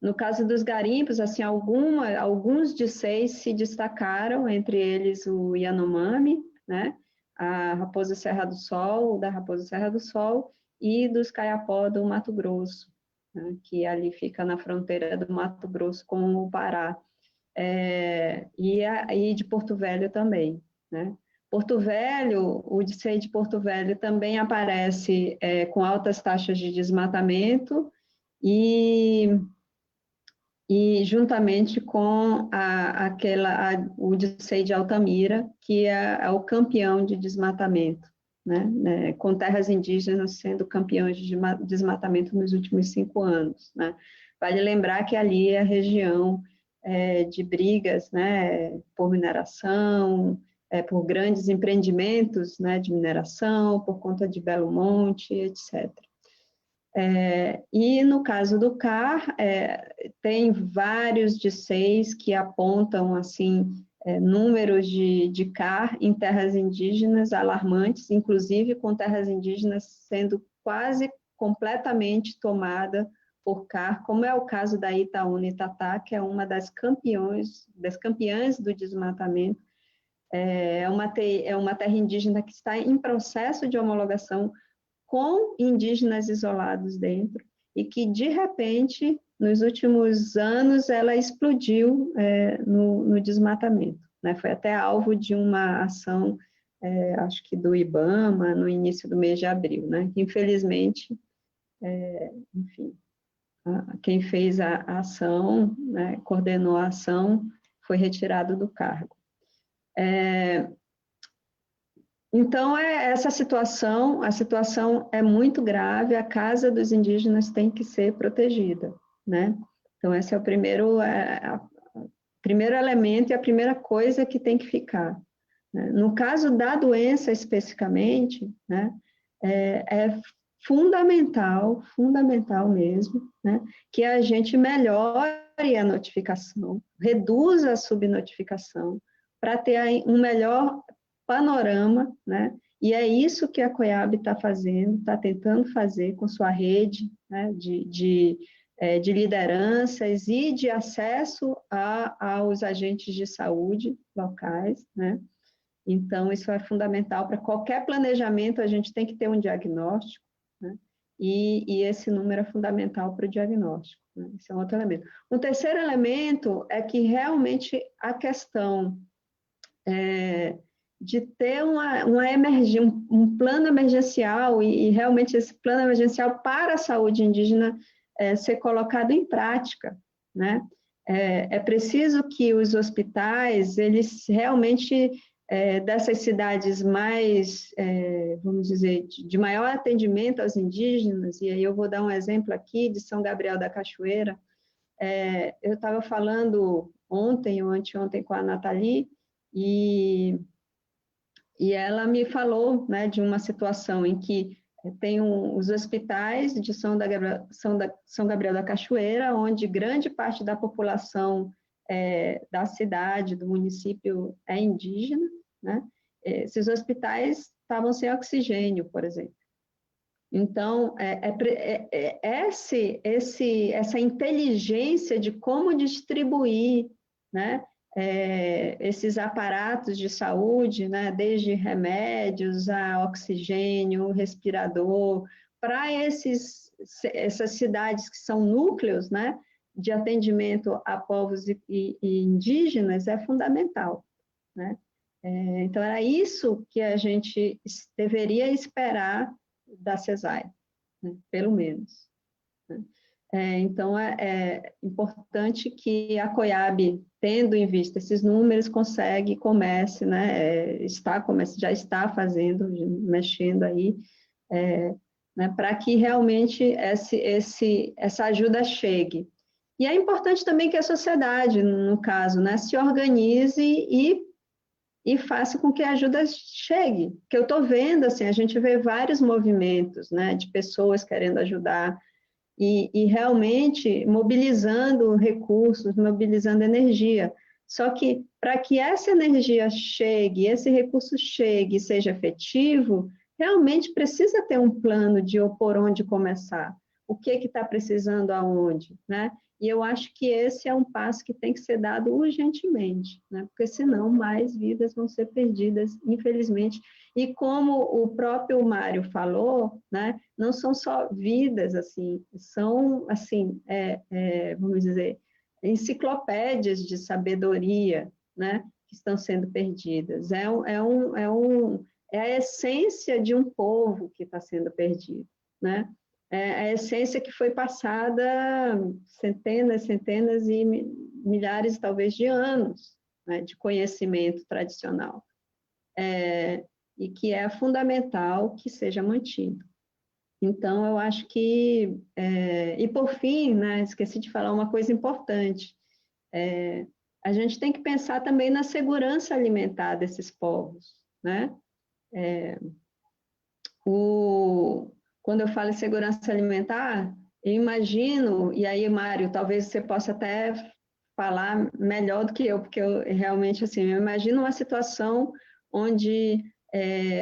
no caso dos garimpos, assim, alguns de 6 se destacaram, entre eles o Yanomami, né, a Raposa Serra do Sol, da Raposa Serra do Sol, e dos Caiapó do Mato Grosso. né, que ali fica na fronteira do Mato Grosso com o Pará, e de Porto Velho também, né? Porto Velho, o DCEI de Porto Velho também aparece com altas taxas de desmatamento e juntamente com o DCEI de Altamira, que é o campeão de desmatamento, né? Com terras indígenas sendo campeões de desmatamento nos últimos 5 anos, né? Vale lembrar que ali é a região de brigas, né, por mineração, por grandes empreendimentos, né, de mineração, por conta de Belo Monte, etc. E no caso do CAR, tem vários DCEIs que apontam, assim, números de CAR em terras indígenas alarmantes, inclusive com terras indígenas sendo quase completamente tomada por CAR, como é o caso da Itaúna Itatá, que é uma das campeãs do desmatamento. É uma terra indígena que está em processo de homologação com indígenas isolados dentro, e que, de repente, nos últimos anos, ela explodiu no desmatamento, né? Foi até alvo de uma ação, acho que do IBAMA, no início do mês de abril, né? Infelizmente, enfim, quem fez a ação, né, coordenou a ação, foi retirado do cargo. Então, essa situação, a situação é muito grave, a casa dos indígenas tem que ser protegida, né? Então, esse é o primeiro elemento e a primeira coisa que tem que ficar, né? No caso da doença especificamente, né, é fundamental mesmo, né, que a gente melhore a notificação, reduza a subnotificação, para ter um melhor panorama, né, e é isso que a COIAB está fazendo, está tentando fazer com sua rede, né, de lideranças e de acesso aos agentes de saúde locais, né. Então, isso é fundamental para qualquer planejamento, a gente tem que ter um diagnóstico, né? E esse número é fundamental para o diagnóstico, né? Esse é um outro elemento. O terceiro elemento é que realmente a questão de ter um plano emergencial e realmente esse plano emergencial para a saúde indígena ser colocado em prática, né? É preciso que os hospitais, eles realmente dessas cidades mais, vamos dizer, de maior atendimento aos indígenas, e aí eu vou dar um exemplo aqui de São Gabriel da Cachoeira. Eu estava falando ontem ou anteontem com a Nathalie, e ela me falou, né, de uma situação em que tem os hospitais de São Gabriel da Cachoeira, onde grande parte da população da cidade, do município, é indígena, né? Esses hospitais estavam sem oxigênio, por exemplo. Então, essa inteligência de como distribuir, né, esses aparatos de saúde, né, desde remédios a oxigênio, respirador, para essas cidades que são núcleos, né, de atendimento a povos e indígenas, é fundamental, né? Então, era isso que a gente deveria esperar da CESAI, né, pelo menos, né? Então, é importante que a COIAB, tendo em vista esses números, comece, né, já está fazendo, mexendo aí, né, para que realmente essa ajuda chegue. E é importante também que a sociedade, no caso, né, se organize e faça com que a ajuda chegue. Que eu estou vendo, assim, a gente vê vários movimentos, né, de pessoas querendo ajudar e realmente mobilizando recursos, mobilizando energia. Só que para que essa energia chegue, esse recurso chegue e seja efetivo, realmente precisa ter um plano de por onde começar. o que está precisando aonde, né? E eu acho que esse é um passo que tem que ser dado urgentemente, né? Porque senão mais vidas vão ser perdidas, infelizmente. E como o próprio Mário falou, né? Não são só vidas, assim, são, assim, vamos dizer, enciclopédias de sabedoria, né? Que estão sendo perdidas. É a essência de um povo que está sendo perdido, né? É a essência que foi passada centenas e milhares, talvez, de anos, né, de conhecimento tradicional, e que é fundamental que seja mantido. Então, eu acho que... e, por fim, né, esqueci de falar uma coisa importante. A gente tem que pensar também na segurança alimentar desses povos, né? Quando eu falo em segurança alimentar, eu imagino, e aí, Mário, talvez você possa até falar melhor do que eu, porque eu realmente, assim, eu imagino uma situação onde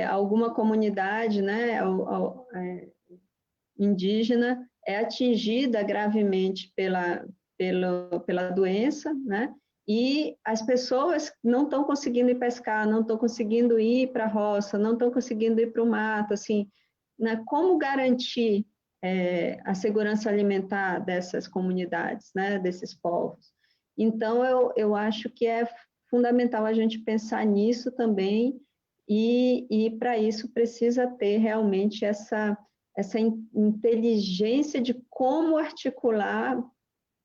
alguma comunidade, né, indígena é atingida gravemente pela doença, né, e as pessoas não estão conseguindo ir pescar, não estão conseguindo ir para a roça, não estão conseguindo ir para o mato, assim, né, como garantir a segurança alimentar dessas comunidades, né, desses povos? Então, eu acho que é fundamental a gente pensar nisso também, e para isso precisa ter realmente essa inteligência de como articular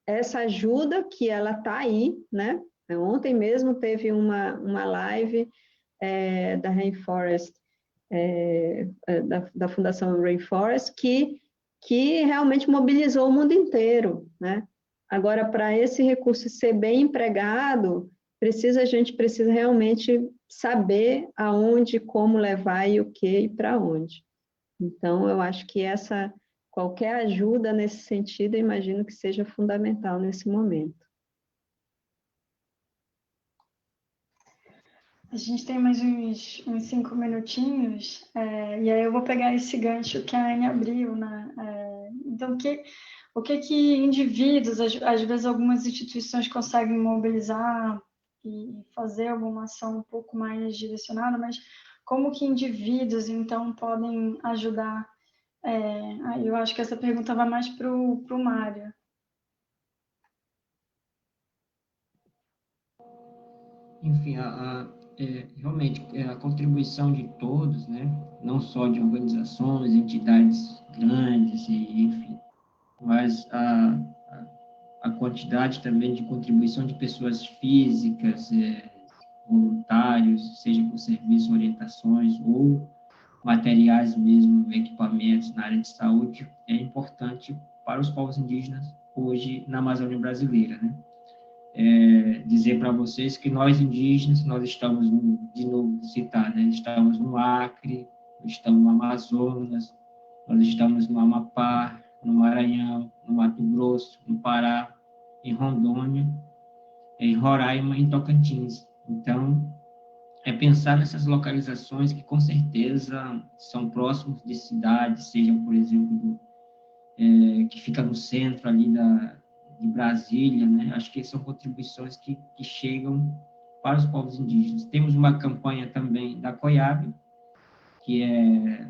essa ajuda que ela está aí, né? Ontem mesmo teve uma live da Rainforest, da Fundação Rainforest, que realmente mobilizou o mundo inteiro, né? Agora, para esse recurso ser bem empregado, a gente precisa realmente saber aonde, como levar e o que e para onde. Então, eu acho que qualquer ajuda nesse sentido, eu imagino que seja fundamental nesse momento. A gente tem mais uns 5 minutinhos, e aí eu vou pegar esse gancho que a Anne abriu, né? Então, o que indivíduos, às vezes algumas instituições conseguem mobilizar e fazer alguma ação um pouco mais direcionada, mas como que indivíduos, então, podem ajudar? Eu acho que essa pergunta vai mais para o Mário. Enfim, realmente, a contribuição de todos, né, não só de organizações, entidades grandes, enfim, mas a quantidade também de contribuição de pessoas físicas, voluntários, seja por serviço, orientações ou materiais mesmo, equipamentos na área de saúde, é importante para os povos indígenas hoje na Amazônia brasileira, né? Dizer para vocês que nós indígenas, nós estamos, de novo citar, né? Estamos no Acre, estamos no Amazonas, nós estamos no Amapá, no Maranhão, no Mato Grosso, no Pará, em Rondônia, em Roraima, em Tocantins. Então, pensar nessas localizações que com certeza são próximos de cidades, sejam, por exemplo, que fica no centro ali de Brasília, né? Acho que são contribuições que chegam para os povos indígenas. Temos uma campanha também da COIAB, que é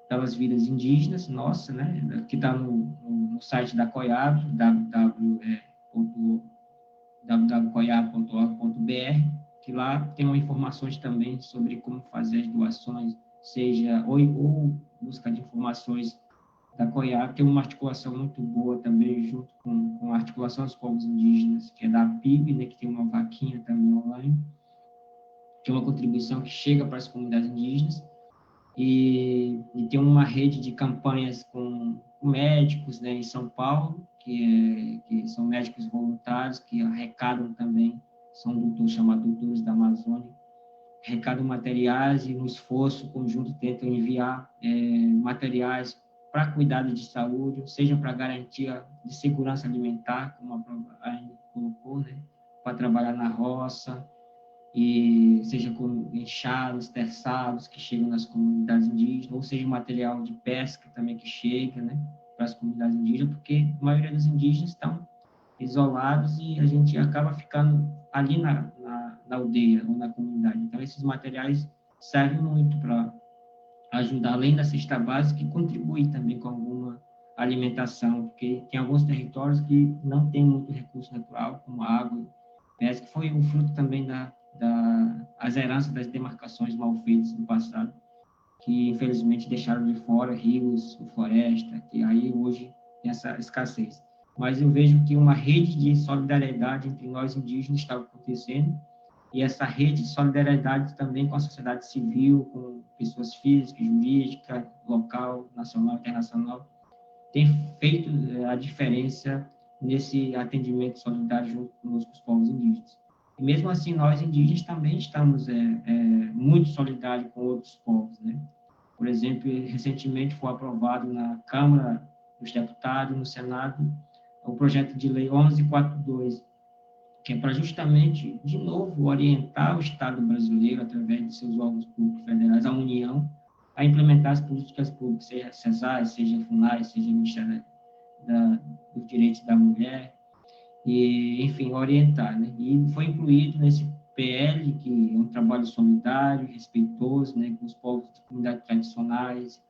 Pelas Vidas Indígenas, nossa, né? Que está no site da COIAB, www.coiab.org.br, que lá tem informações também sobre como fazer as doações, seja ou busca de informações da COIAB, tem uma articulação muito boa também, junto com a articulação dos povos indígenas, que é da PIB, né, que tem uma vaquinha também online, que é uma contribuição que chega para as comunidades indígenas, e tem uma rede de campanhas com médicos, né, em São Paulo, que são médicos voluntários, que arrecadam também, são doutores chamados Doutores da Amazônia, arrecadam materiais e, no esforço conjunto, tentam enviar materiais para cuidado de saúde, seja para garantia de segurança alimentar, como a Anne colocou, né, para trabalhar na roça, e seja com enxados, terçados que chegam nas comunidades indígenas, ou seja material de pesca também que chega, né, as comunidades indígenas, porque a maioria dos indígenas estão isolados e a gente acaba ficando ali na aldeia ou na comunidade. Então, esses materiais servem muito para ajudar, além da cesta básica, que contribui também com alguma alimentação, porque tem alguns territórios que não têm muito recurso natural, como água, pesca, que foi um fruto também das heranças das demarcações mal feitas no passado, que infelizmente deixaram de fora rios, floresta, que aí hoje tem essa escassez. Mas eu vejo que uma rede de solidariedade entre nós indígenas está acontecendo, e essa rede de solidariedade também com a sociedade civil, com pessoas físicas, jurídicas, local, nacional, internacional, tem feito a diferença nesse atendimento solidário junto conosco, os povos indígenas. E mesmo assim, nós indígenas também estamos muito solidários com outros povos, né? Por exemplo, recentemente foi aprovado na Câmara dos Deputados, no Senado, o projeto de lei 1142, que é para justamente, de novo, orientar o Estado brasileiro, através de seus órgãos públicos federais, a União, a implementar as políticas públicas, seja CESAR, seja FUNAI, seja Ministério dos Direitos da Mulher, e, enfim, orientar, né? E foi incluído nesse PL, que é um trabalho solidário, respeitoso, né, com os povos de comunidades tradicionais,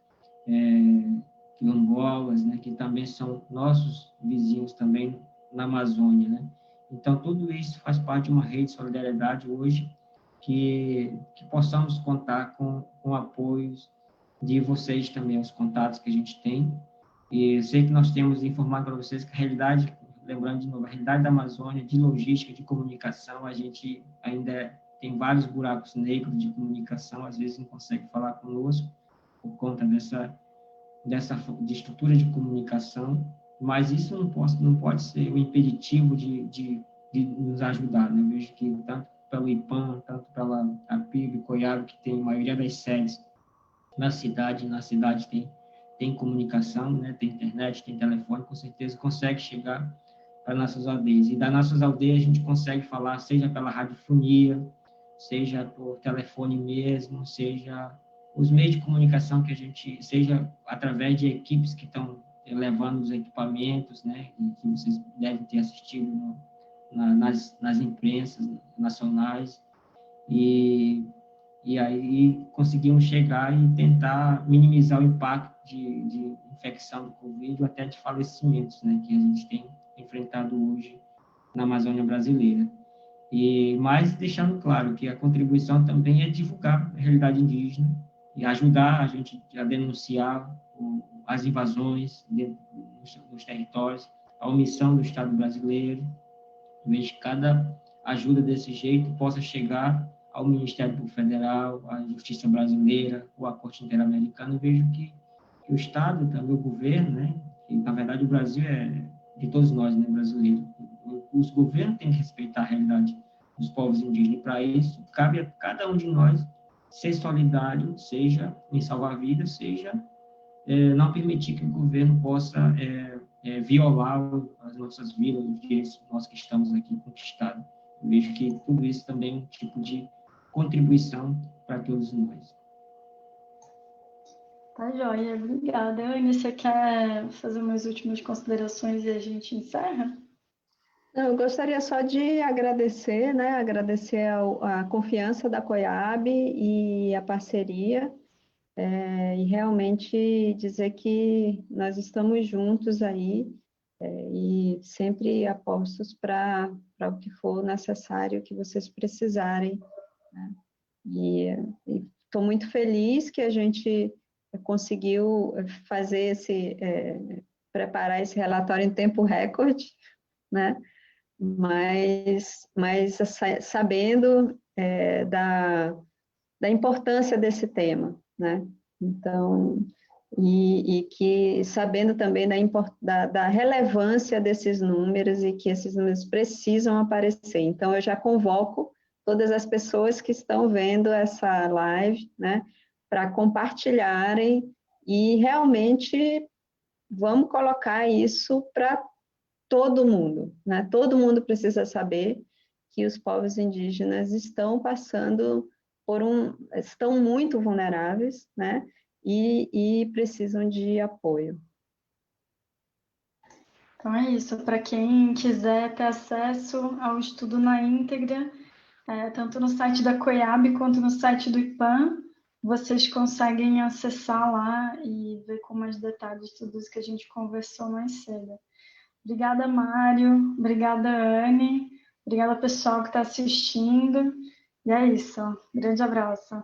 quilombolas, né, que também são nossos vizinhos também na Amazônia, né? Então, tudo isso faz parte de uma rede de solidariedade hoje, que possamos contar com apoios de vocês também, os contatos que a gente tem. E eu sei que nós temos informado para vocês que a realidade, lembrando de novo, a realidade da Amazônia, de logística, de comunicação, a gente ainda tem vários buracos negros de comunicação, às vezes não consegue falar conosco por conta de estrutura de comunicação, mas isso não pode ser o impeditivo de nos ajudar, né? Eu vejo que tanto pelo IPAM, tanto pela APIB, COIAB, que tem a maioria das sedes na cidade tem comunicação, né? Tem internet, tem telefone, com certeza consegue chegar para nossas aldeias. E das nossas aldeias a gente consegue falar, seja pela radiofonia, seja por telefone mesmo, seja os meios de comunicação que a gente, seja através de equipes que estão levando os equipamentos, né, e que vocês devem ter assistido nas imprensas nacionais, e aí conseguimos chegar e tentar minimizar o impacto de infecção do Covid ou até de falecimentos, né, que a gente tem enfrentado hoje na Amazônia brasileira. Mas deixando claro que a contribuição também é divulgar a realidade indígena e ajudar a gente a denunciar as invasões nos territórios, a omissão do Estado brasileiro. Em vez de cada ajuda desse jeito possa chegar ao Ministério Público Federal, à Justiça Brasileira ou à Corte Interamericana, eu vejo que o Estado, também o governo, né, que na verdade o Brasil é de todos nós, né, brasileiros, os governos têm que respeitar a realidade dos povos indígenas, e para isso cabe a cada um de nós ser solidário, seja em salvar vidas, seja não permitir que o governo possa violar as nossas vidas, os direitos nós que estamos aqui conquistados. Eu vejo que tudo isso também é um tipo de contribuição para todos nós. Tá joia, obrigada. Anne, você quer fazer umas últimas considerações e a gente encerra? Eu gostaria só de agradecer, né? Agradecer a confiança da COIAB e a parceria, e realmente dizer que nós estamos juntos aí, e sempre apostos para o que for necessário, que vocês precisarem, né? E estou muito feliz que a gente conseguiu fazer preparar esse relatório em tempo recorde, né? Mas sabendo da importância desse tema, né? Então, e que sabendo também da relevância desses números e que esses números precisam aparecer. Então, eu já convoco todas as pessoas que estão vendo essa live, né, para compartilharem e realmente vamos colocar isso para todo mundo, né? Todo mundo precisa saber que os povos indígenas estão passando estão muito vulneráveis, né? E precisam de apoio. Então é isso, para quem quiser ter acesso ao estudo na íntegra, tanto no site da COIAB quanto no site do IPAM, vocês conseguem acessar lá e ver com mais detalhes tudo isso que a gente conversou mais cedo. Obrigada, Mário. Obrigada, Anne. Obrigada, pessoal que está assistindo. E é isso. Grande abraço.